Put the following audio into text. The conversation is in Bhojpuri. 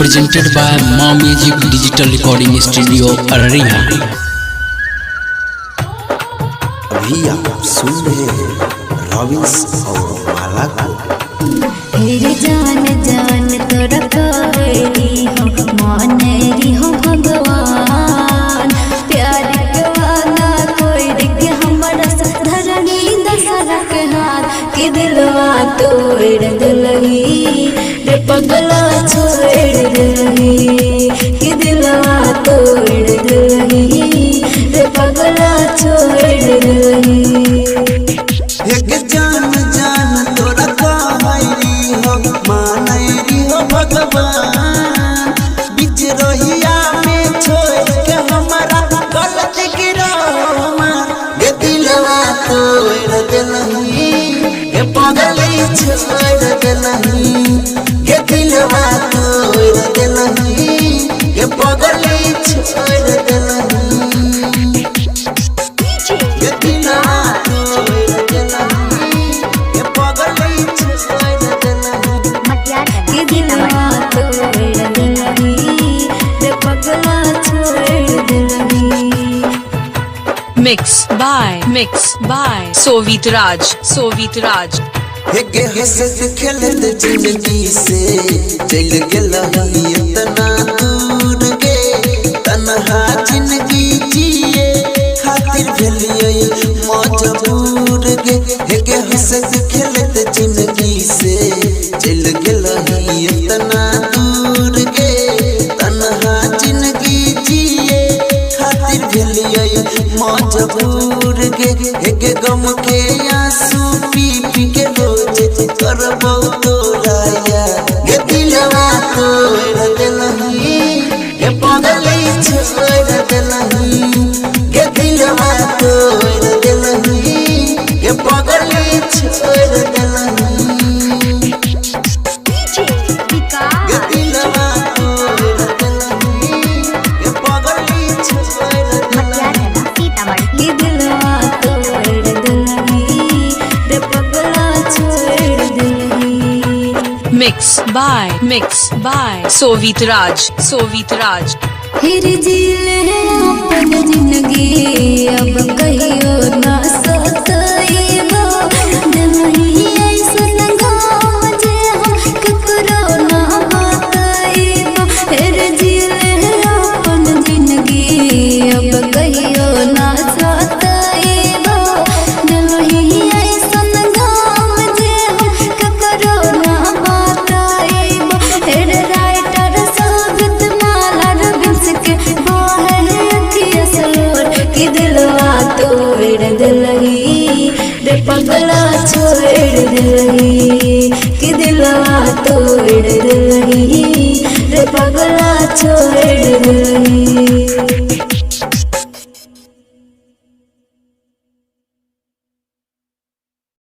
presented by Ma Music Digital Recording Studio Araria. अभी आप सुन रहे हैं रॉबिन्स और माला को। हेरे जान जान तोरा करेली हो मानेरी हो भगवान प्यार के वादा कोई के हमारा धरनी दशहरा के हाथ के दिलवा तोड़ दिलही रे पगला छोड़ दिलही के दिलवा तोड़ दिलही रे पगला छोड़ दिलही। एक जान जान तोरा कहरी हो मानेरी हो भगवान बीच रोहिया में छोड़ के हमारा गलत गिरा ये दिलवा तोड़ दिलही ये पगली छोड़ दिलही ये दिलवा तोड़ दिलही ये पगली छोड़ दिलही ये दिलवा तोड़ दिलही ये पगली छोड़ दिलही के दिलवा तोड़ दिलही रे पगला छोड़ दिलही। Mix by Sovit Raj एक हंसत खेलत जिंदगी से चल गेला इतना दूर गे तन्हा जिंदगी जिए खातिर भेलिए मजबूर गे एक हंसत खेलत जिंदगी से चल गेला इतना दूर गे तन्हा जिंदगी जिए खातिर भेलिए मजबूर गे एक गम के आंसू पी पी के रोज करबो तोराया ये दिलवा तोड़ दिलही ये पगली छोड़ दिलही ये दिलवा तोड़ दिलही ये पगली छोड़ दिलही ये दिलवा तोड़ दिलही ये पगली छोड़ दिलही के दिलवा तोड़ दिलही रे पगला छोड़ दिलही। Mix by Sovit Raj फिर जीले अपन जिंदगी अब कहियो ना सताइबो नहीं ऐसन गाँव जे हम ककरो ना बताइबो। फिर जीले अपन जिंदगी अब कहियो ना सताइबो नहीं ऐसन गाँव जे हम ककरो ना बताइबो। फिर राइटर सोभित माला रविंस के के दिलवा तोड़ दिलही रे पगला छोड़ दिलही के दिलवा तोड़ दिलही रे पगला छोड़ दिलही।